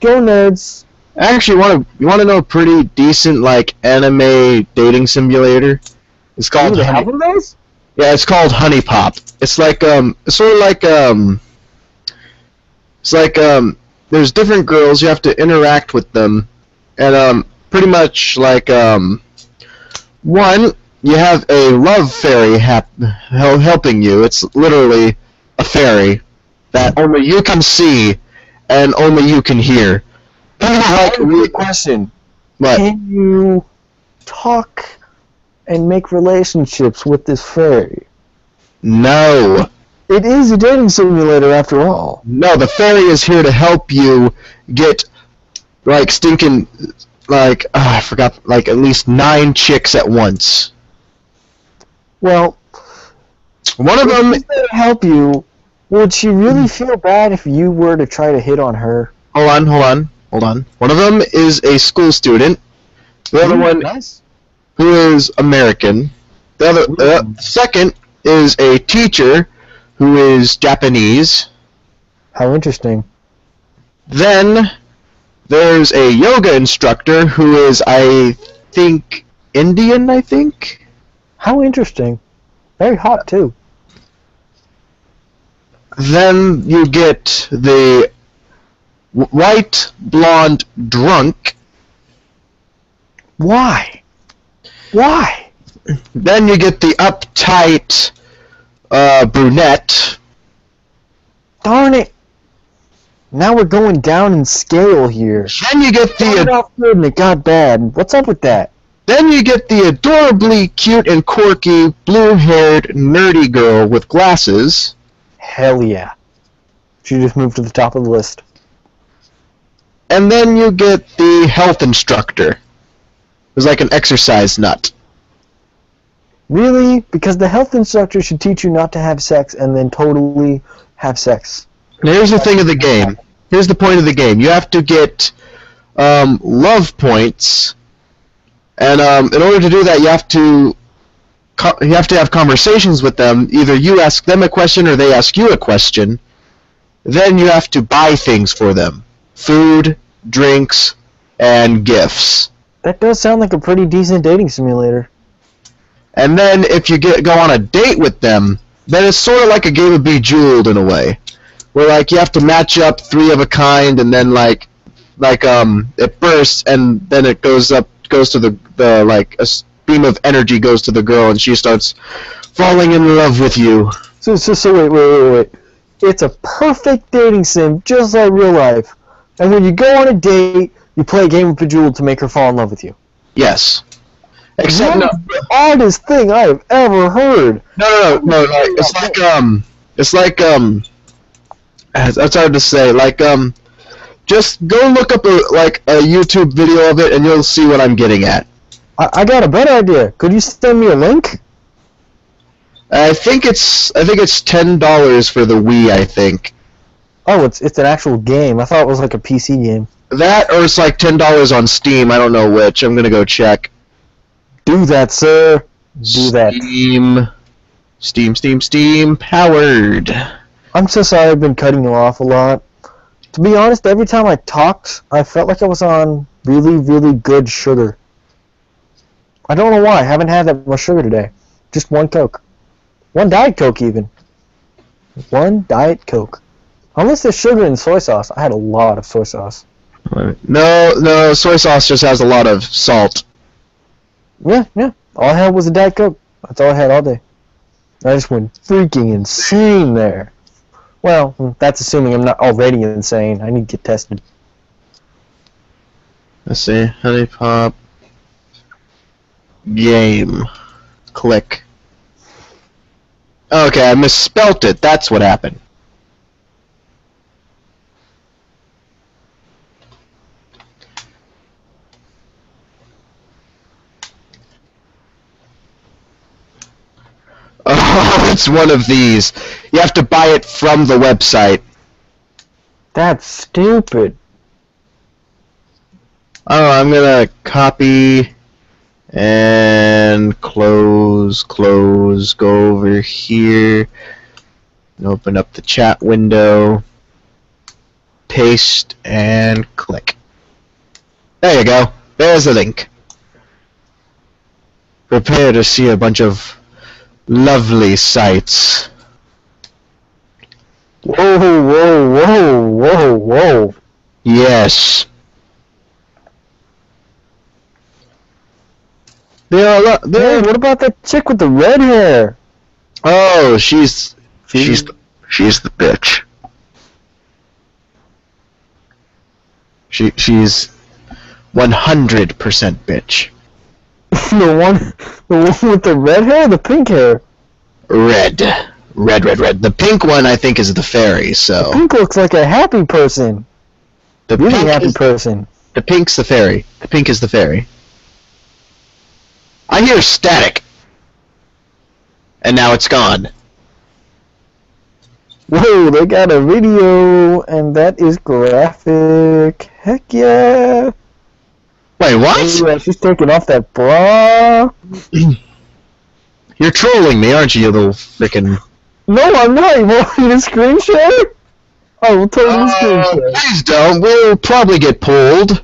go nerds. Actually, you want to know a pretty decent like anime dating simulator? It's called. Ooh, they have one of those? Yeah, it's called Honey Pop. It's like it's sort of like it's like there's different girls. You have to interact with them, and pretty much like one, you have a love fairy helping you. It's literally a fairy that only you can see and only you can hear. I have a quick question. What? Can you talk and make relationships with this fairy. No. It is a dating simulator after all. No, the fairy is here to help you get, like, stinking, like, I forgot, like, at least 9 chicks at once. Well, One of if them... she's there to help you, would she really feel bad if you were to try to hit on her? Hold on. One of them is a school student. The other one Nice. who is American. The second is a teacher who is Japanese. How interesting. Then there's a yoga instructor who is, I think, Indian, I think? How interesting. Very hot, too. Then you get the white, blonde drunk. Why? Why? Then you get the uptight brunette. Darn it. Now we're going down in scale here. Then you get Started the off good and it got bad. What's up with that? then you get the adorably cute and quirky blue-haired nerdy girl with glasses. Hell yeah. She just moved to the top of the list. And then you get the health instructor, who's like an exercise nut. Really? Because the health instructor should teach you not to have sex and then totally have sex. Now here's the thing of the game. Here's the point of the game. You have to get love points, and in order to do that, you have to have conversations with them. Either you ask them a question or they ask you a question. Then you have to buy things for them: food, drinks, and gifts. That does sound like a pretty decent dating simulator. And then if you go on a date with them, then it's sort of like a game of Bejeweled in a way, where like you have to match up 3 of a kind, and then like it bursts, and then it goes to the like a beam of energy goes to the girl, and she starts falling in love with you. So wait. It's a perfect dating sim, just like real life. And when you go on a date, you play a game of Bejeweled to make her fall in love with you. Yes. Except That is the oddest thing I have ever heard. No. Like, it's hard to say. Like, just go look up a YouTube video of it, and you'll see what I'm getting at. I got a better idea. Could you send me a link? I think it's $10 for the Wii. I think Oh, it's an actual game. I thought it was like a PC game. that, or it's like $10 on Steam. I don't know which. I'm gonna go check. Do that, sir. Do that. Steam powered. I'm so sorry I've been cutting you off a lot. To be honest, every time I talked, I felt like I was on really, really good sugar. I don't know why. I haven't had that much sugar today. Just one Coke. One Diet Coke, even. One Diet Coke. Unless there's sugar in soy sauce. I had a lot of soy sauce. No, soy sauce just has a lot of salt. Yeah. All I had was a Diet Coke. That's all I had all day. I just went freaking insane there. Well, that's assuming I'm not already insane. I need to get tested. Let's see. Honey Pop. Game. Click. Okay, I misspelt it. That's what happened. Oh, it's one of these. You have to buy it from the website. That's stupid. Oh, I'm gonna copy and close, go over here, and open up the chat window, paste, and click. There you go. There's the link. Prepare to see a bunch of lovely sights. Whoa. Yes. Hey, what about that chick with the red hair? Oh, she's the bitch. She's 100% bitch. The one with the red hair, or the pink hair. Red. The pink one, I think, is the fairy. So Pink looks like a happy person. the Really pink happy is, person. the pink's the fairy. The pink is the fairy. I hear static, and now it's gone. Whoa, they got a video, and that is graphic. Heck yeah. Wait, what? Oh, yeah, she's taking off that bra. You're trolling me, aren't you, you little frickin'... No, I'm not. You want me to screen share? Oh, we'll totally screen share. Please don't. We'll probably get pulled.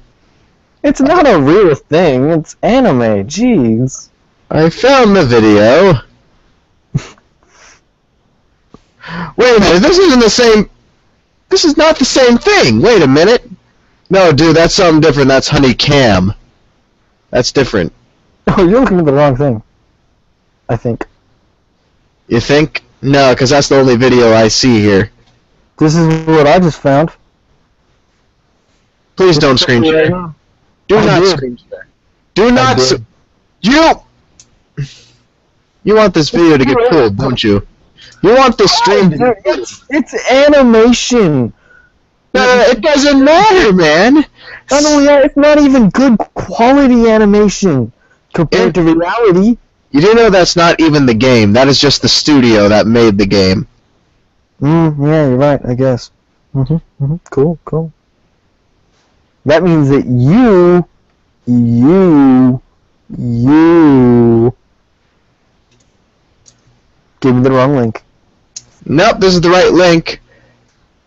It's not a real thing. It's anime. Jeez. I found the video. Wait a minute, this isn't the same... This is not the same thing. Wait a minute. No, dude, that's something different. That's Honey Cam. That's different. Oh, you're looking at the wrong thing. I think. You think? No, because that's the only video I see here. This is what I just found. Please don't screen share. Do I not did. screen share. Do not... did. You want this video to get pulled, don't you? You want the stream to get pulled. It's animation. It doesn't matter, man. Not only that, it's not even good quality animation compared to reality. You do know that's not even the game. That is just the studio that made the game. Yeah, you're right, I guess. Cool. That means that you gave me the wrong link. Nope, this is the right link.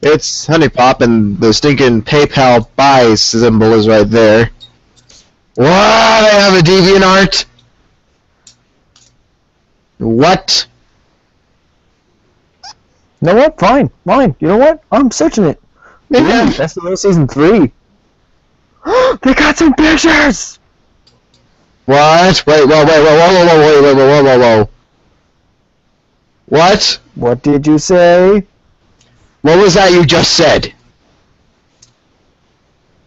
It's Honeypop, and the stinking PayPal buy symbol is right there. Wow, they have a DeviantArt. What? You know what? Fine. You know what? I'm searching it. Yeah. That's the season 3. They got some pictures! What? Wait, whoa. What? What did you say? What was that you just said?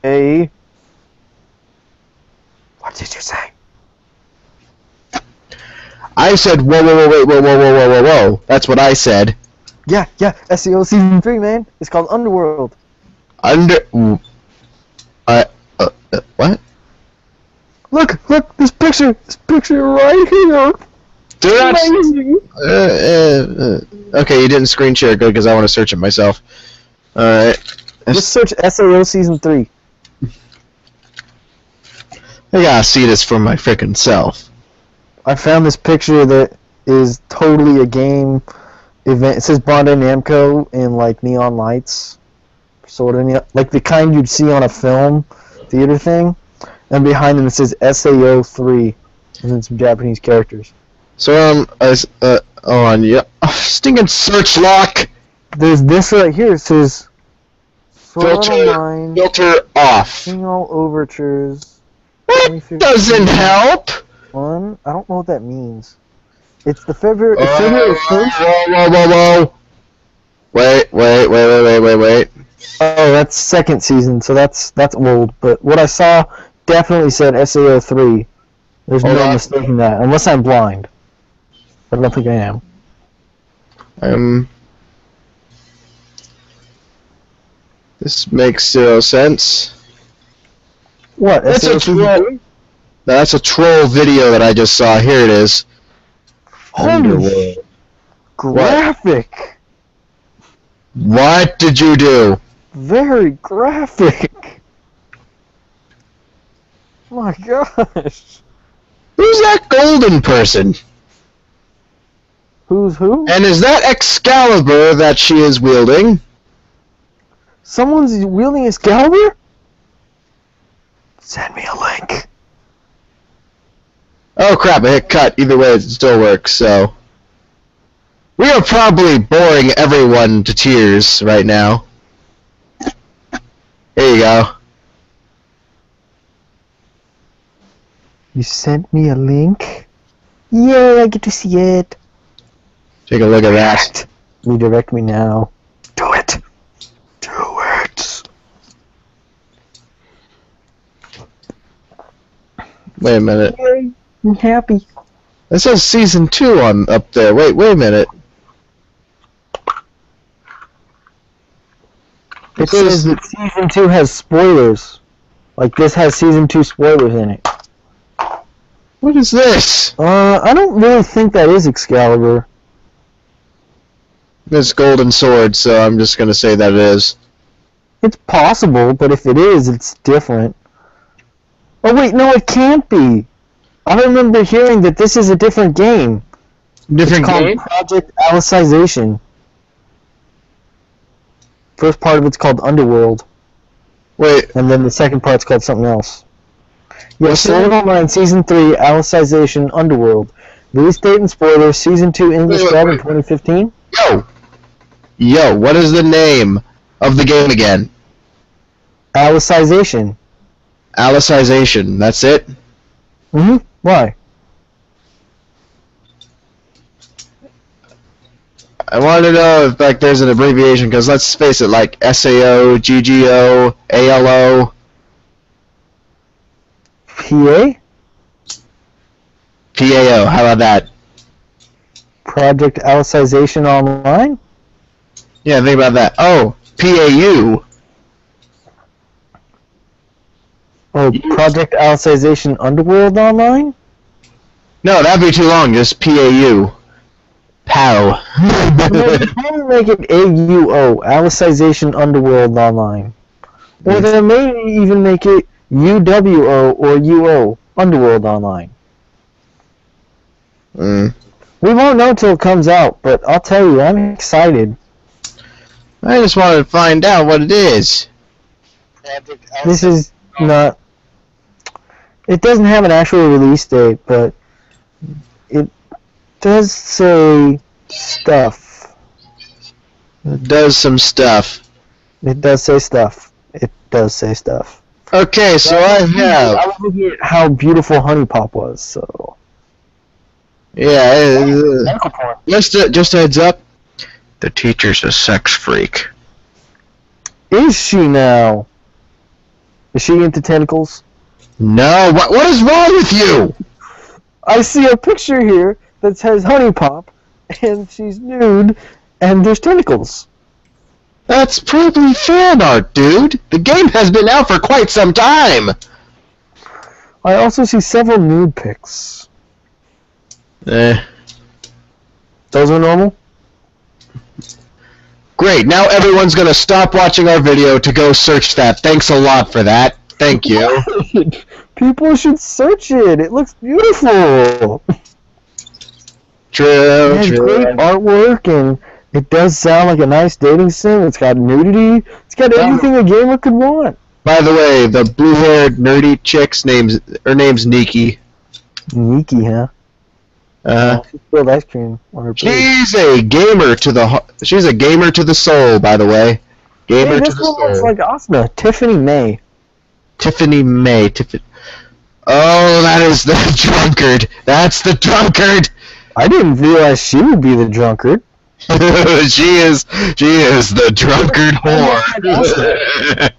Hey. What did you say? I said, whoa. That's what I said. Yeah, SEO season 3, man. It's called Underworld. What? Look, this picture right here. Do not. Amazing. Okay, you didn't screen share, good, because I want to search it myself. Alright. Just search SAO season 3. I gotta see this for my frickin' self. I found this picture that is totally a game event. It says Bandai Namco in like neon lights, sort of like the kind you'd see on a film theater thing. And behind them it says SAO 3, and then some Japanese characters. So on, yeah, stinking search lock. There's this right here. It says Sword Art Online, Filter off. Single Overtures. That doesn't help. I don't know what that means. It's the February 1st. Whoa. Wait. Oh, that's second season, so that's old. But what I saw definitely said SAO 3. There's Hold no on. mistaking that, unless I'm blind. But I don't think I am. This makes zero sense. What? That's SAO a season troll. 3? That's a troll video that I just saw. Here it is. Holy Underworld. graphic! What did you do? Very graphic! My gosh! Who's that golden person? Who's who? And is that Excalibur that she is wielding? Someone's wielding Excalibur? Send me a link. Oh crap, I hit cut. Either way, it still works, so... We are probably boring everyone to tears right now. Here you go. You sent me a link? Yeah, I get to see it. Take a look at that. Redirect me now. Do it. Do it. Wait a minute. I'm happy. It says season 2 on up there. Wait a minute. It says that season 2 has spoilers. Like this has season 2 spoilers in it. What is this? I don't really think that is Excalibur. It's Golden Sword, so I'm just gonna say that it is. It's possible, but if it is, it's different. Oh wait, no, it can't be. I remember hearing that this is a different game. Different It's called game? Project Alicization. First part of it's called Underworld, Wait, and then the second part's called something else. Yeah, What's Sword that? Art Online Season 3, Alicization, Underworld. Release date and spoilers, Season 2 English Wait, dub in wait. 2015. Yo, what is the name of the game again? Alicization. Alicization, that's it? Why? I want to know if like there's an abbreviation, because let's face it, like SAO, GGO, ALO, PA? PAO, how about that? Project Alicization Online? Yeah, think about that. Oh, PAU. Oh, Project Alicization Underworld Online? No, that'd be too long, just PAU. POW. Probably make it AUO, Alicization Underworld Online. Or they may even make it UWO or UO, Underworld Online. Mm. We won't know till it comes out, but I'll tell you, I'm excited. I just wanted to find out what it is. This is not... It doesn't have an actual release date, but it does say stuff. It does some stuff. It does say stuff. It does say stuff. Okay, so I I have... was looking at how beautiful Honey Pop was, so... Yeah, Medical porn. just a heads up. The teacher's a sex freak. Is she now? Is she into tentacles? No, what is wrong with you? I see a picture here that says Honey Pop, and she's nude, and there's tentacles. That's probably fan art, dude. The game has been out for quite some time. I also see several nude pics. Those are normal? Great, now everyone's gonna stop watching our video to go search that. Thanks a lot for that. Thank you. People should search it. It looks beautiful. True, It has true. great artwork, and it does sound like a nice dating sim. It's got nudity. It's got everything a gamer could want. By the way, the blue-haired nerdy chick's name's Nikki. Nikki, huh? She spilled ice cream on her plate. She's a gamer to the soul, by the way. Gamer Hey, to this the one looks soul. like Asuna. Tiffany May. Tiffany May. Oh, that is the drunkard. That's the drunkard. I didn't realize she would be the drunkard. she is the drunkard whore.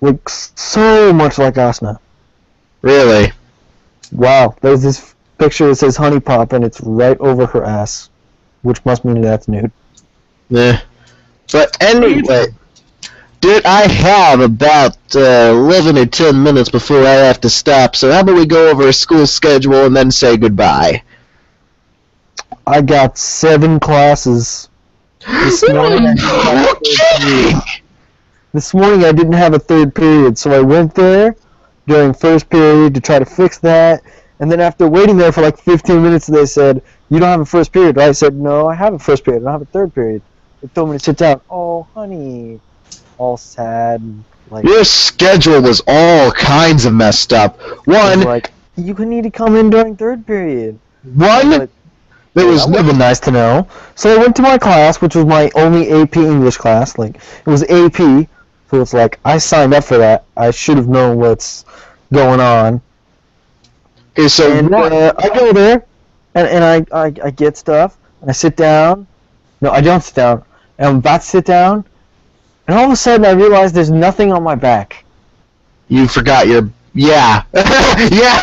Looks so much like Asuna. Really? Wow, there's this picture that says Honey Pop, and it's right over her ass, which must mean that's nude. Yeah. But anyway, dude, I have about 11 or 10 minutes before I have to stop, so how about we go over a school schedule and then say goodbye? I got 7 classes. This morning I didn't have a third period, so I went there during first period to try to fix that, and then after waiting there for like 15 minutes, they said, "You don't have a first period, right?" I said, "No, I have a first period. I don't have a third period." They told me to sit down. Oh, honey. All sad. Like, Your schedule was all kinds of messed up. One, like, you need to come in during third period. there was That would have been nice to know. So I went to my class, which was my only AP English class. Like, it was AP, so it's like, I signed up for that. I should have known what's going on. Okay, so And I go there, and I get stuff, and I sit down. No, I don't sit down. And I'm about to sit down, and all of a sudden I realize there's nothing on my back. you forgot your Yeah. Yeah.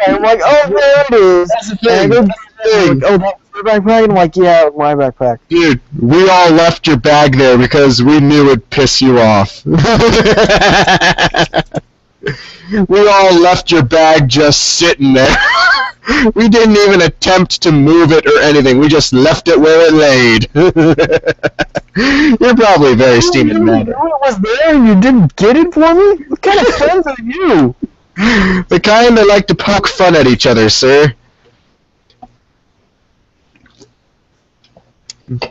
I'm like, oh, there it is. That's the And thing. I'm like, oh, that's your backpack? I'm like, yeah, it was my backpack. Dude, we all left your bag there because we knew it'd piss you off. We all left your bag just sitting there. We didn't even attempt to move it or anything. We just left it where it laid. You're probably very steaming mad. You knew it was there and you didn't get it for me? What kind of friends are you? The kind that like to poke fun at each other, sir.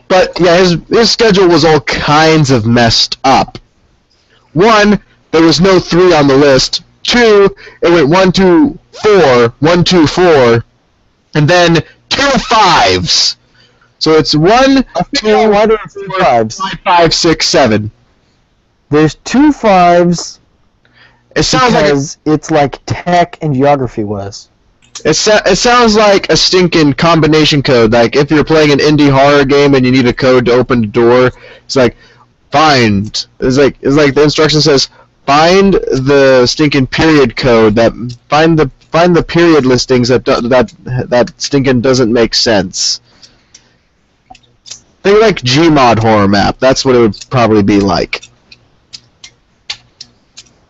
But yeah, his schedule was all kinds of messed up. 1, there was no 3 on the list. 2, it went 1, 2, 4, 1, 2, 4, and then 2 5s. So it's 1, 2, Why do there 2 5s? 5, 5, 6, 7. There's 2 5s It sounds like because it's like tech and geography was. it sounds like a stinking combination code. Like if you're playing an indie horror game and you need a code to open the door, it's like find. It's like the instruction says find the stinking period code that find the period listings that stinking doesn't make sense. Think like Gmod horror map. That's what it would probably be like.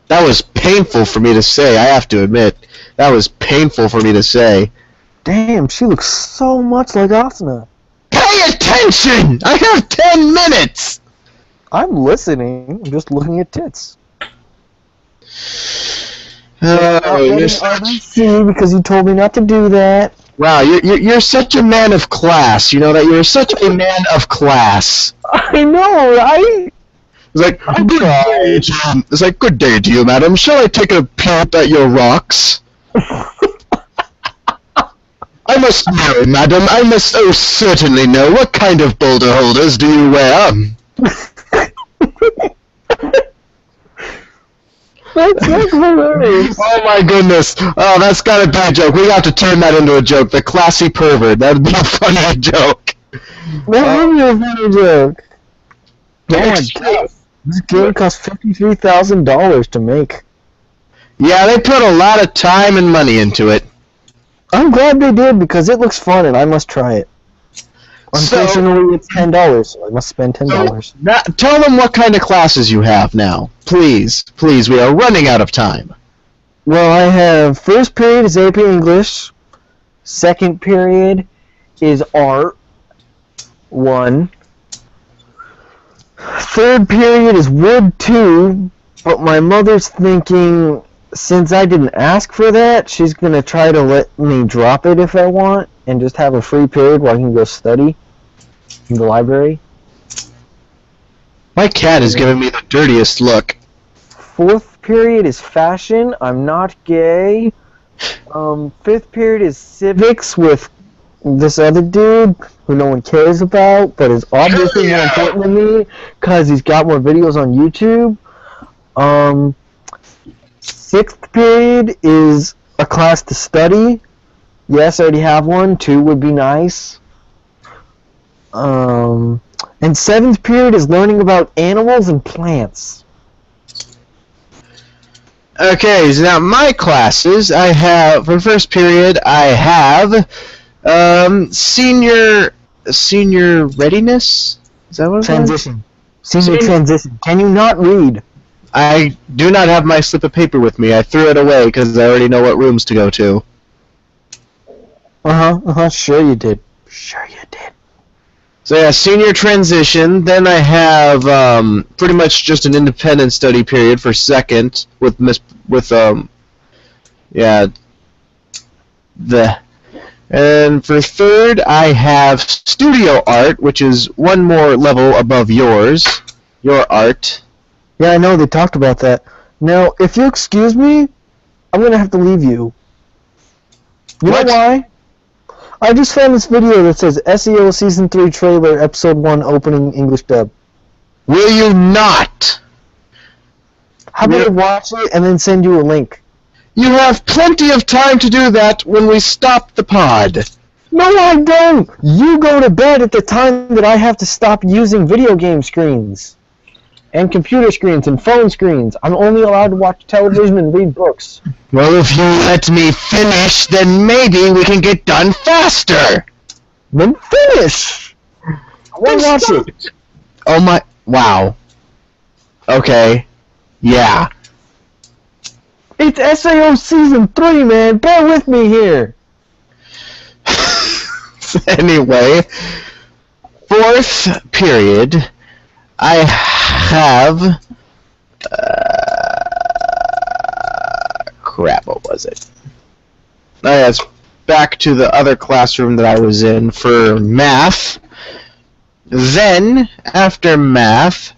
That was painful for me to say, I have to admit. That was painful for me to say. Damn, she looks so much like Asuna. Pay attention! I have 10 minutes! I'm listening. I'm just looking at tits. You're See, because you told me not to do that. wow, you're such a man of class. You know that you're such a man of class. I know, right? It's like good day to you. It's like good day to you, madam. Shall I take a peep at your rocks? I must know, madam. I must certainly know what kind of boulder holders do you wear. That's hilarious. Oh my goodness. Oh, that's got a bad joke. We have to turn that into a joke. The classy pervert. That'd be a funny joke. That would be a funny joke. Oh my Next. god. This game cost $53,000 to make. Yeah, they put a lot of time and money into it. I'm glad they did because it looks fun and I must try it. Unfortunately, it's $10, so I must spend $10. Tell them what kind of classes you have now. Please, please, we are running out of time. Well, I have first period is AP English, second period is Art 1, third period is Wood 2, but my mother's thinking since I didn't ask for that, she's going to try to let me drop it if I want and just have a free period where I can go study in the library. My cat is giving me the dirtiest look. Fourth period is fashion. I'm not gay. Fifth period is civics with this other dude who no one cares about, but is obviously more important than me because he's got more videos on YouTube. Sixth period is a class to study. Yes, I already have one. 2 would be nice. And seventh period is learning about animals and plants. Okay, so now my classes, I have, for first period, I have, senior readiness? Is that what it's Transition. Senior transition. Can you not read? I do not have my slip of paper with me. I threw it away because I already know what rooms to go to. Sure you did. Sure you did. So yeah, senior transition. Then I have pretty much just an independent study period for second and for third I have studio art, which is one more level above yours. Your art. Yeah, I know, they talked about that. Now, if you excuse me, I'm going to have to leave you. You What? know why? I just found this video that says SEO Season 3 Trailer Episode 1 Opening English Dub. Will you not? How about I watch it and then send you a link? You have plenty of time to do that when we stop the pod. No, I don't! You go to bed at the time that I have to stop using video game screens. and computer screens and phone screens. I'm only allowed to watch television and read books. Well, if you let me finish, then maybe we can get done faster. Then finish! I want to watch it. Oh my... Wow. Okay. Yeah. It's SAO Season 3, man. Bear with me here. Anyway, fourth period, I have... crap, what was it? It's back to the other classroom that I was in for math. Then, after math,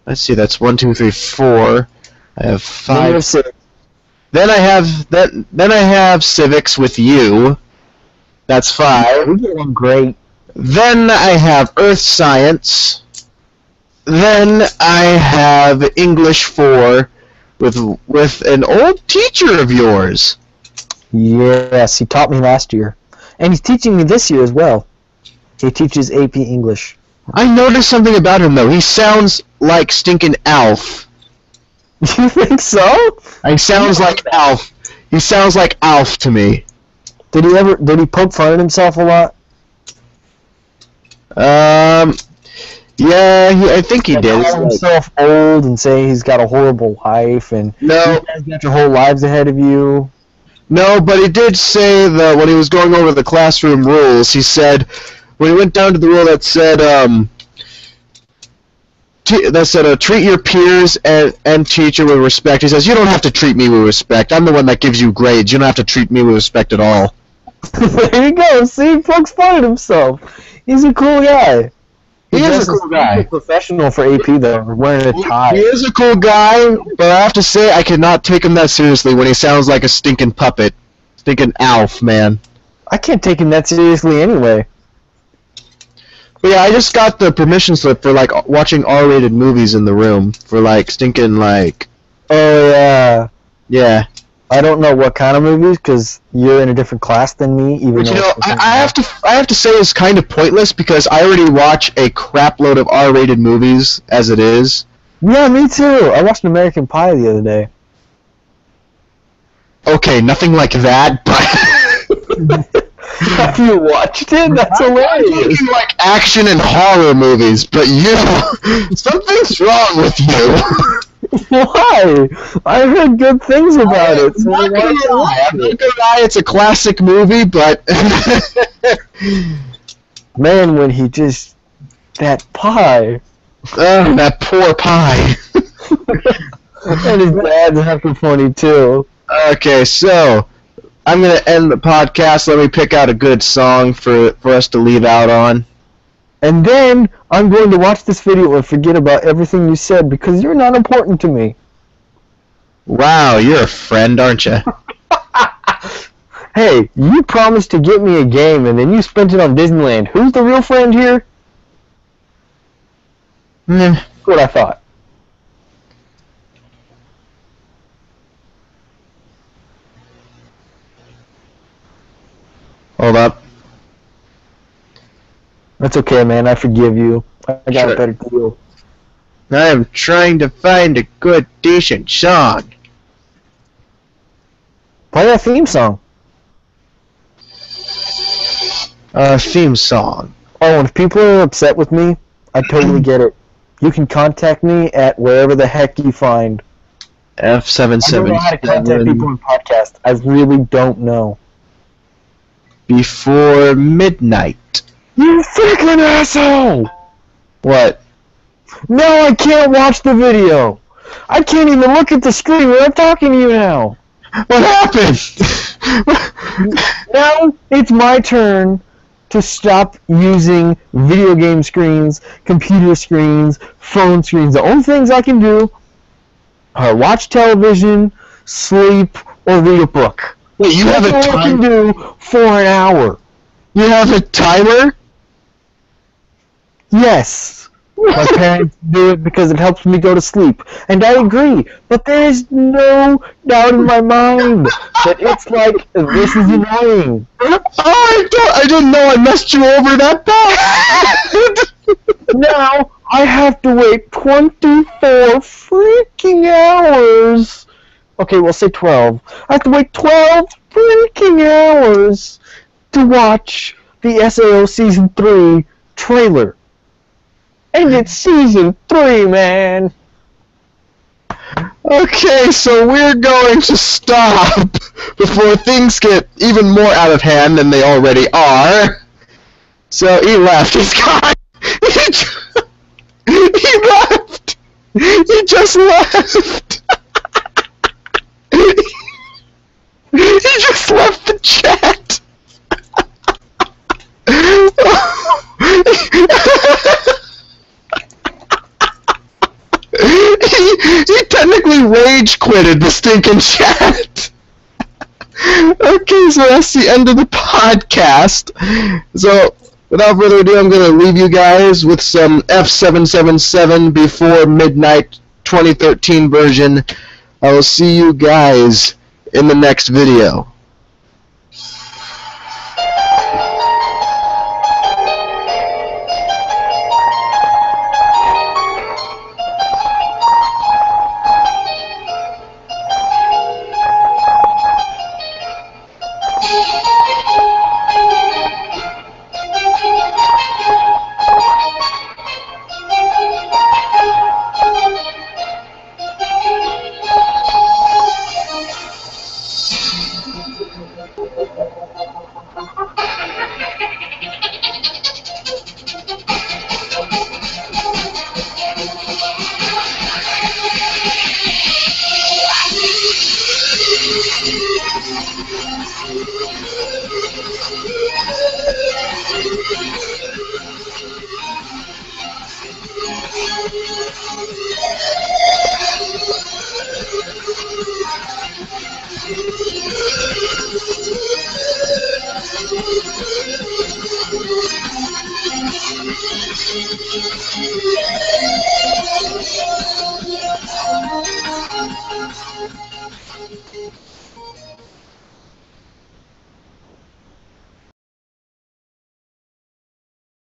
let's see, that's 1, 2, 3, 4. I have 5. Then I have civics with you. That's 5. We're doing great. Then I have earth science. Then I have English 4 with an old teacher of yours. Yes, he taught me last year. And he's teaching me this year as well. He teaches AP English. I noticed something about him, though. He sounds like stinking Alf. You think so? He sounds like Alf. He sounds like Alf to me. Did he poke fun at himself a lot? Yeah, I think he did. Call himself old and say he's got a horrible life and no, you guys got your whole lives ahead of you. No, but he did say that when he was going over the classroom rules, he said when he went down to the rule that said treat your peers and teacher with respect. He says you don't have to treat me with respect. I'm the one that gives you grades. You don't have to treat me with respect at all. There you go. See, he pokes fun at himself. He's a cool guy. He is a cool guy. He's a professional for AP though, wearing a tie. He is a cool guy, but I have to say I cannot take him that seriously when he sounds like a stinking puppet. Stinking Alf, man. I can't take him that seriously anyway. But yeah, I just got the permission slip for like watching R-rated movies in the room for like stinking like. Oh yeah. Yeah. I don't know what kind of movies because you're in a different class than me. Even though I have to say it's kind of pointless because I already watch a crap load of R-rated movies as it is. Yeah, me too. I watched American Pie the other day. Okay, nothing like that, but. Have you watched it? That's hilarious. I'm talking like action and horror movies, but you, something's wrong with you. Why? I heard good things about it. So I'm not gonna lie, it's a classic movie, but man, when he just that pie. That poor pie. And his dad's half funny too. Okay, so I'm gonna end the podcast. Let me pick out a good song for us to leave out on. And then I'm going to watch this video and forget about everything you said because you're not important to me. Wow, you're a friend, aren't you? Hey, you promised to get me a game and then you spent it on Disneyland. Who's the real friend here? That's what I thought. Hold up. That's okay, man. I forgive you. I got a better deal. I am trying to find a good, decent song. Play that theme song. Theme song. Oh, and if people are upset with me, I totally get it. You can contact me at wherever the heck you find. F777. I don't know how to contact people in podcast. I really don't know. Before midnight. You freaking asshole! What? No, I can't watch the video. I can't even look at the screen when I'm talking to you now. What happened? Now it's my turn to stop using video game screens, computer screens, phone screens. The only things I can do are watch television, sleep, or read a book. Wait, you have a That's all I can do for an hour. You have a timer? Yes. My parents do it because it helps me go to sleep. And I agree. But there is no doubt in my mind that it's like, this is annoying. Oh, I didn't know I messed you over that bad. Now, I have to wait 24 freaking hours. Okay, we'll say 12. I have to wait 12 freaking hours to watch the SAO Season 3 trailer. And it's Season 3, man. Okay, so we're going to stop before things get even more out of hand than they already are. So he left. He's gone. He left. He just left. He just left the chat. He technically rage quitted the stinking chat. Okay, so that's the end of the podcast. So, without further ado, I'm going to leave you guys with some F777 Before Midnight 2013 version. I will see you guys in the next video.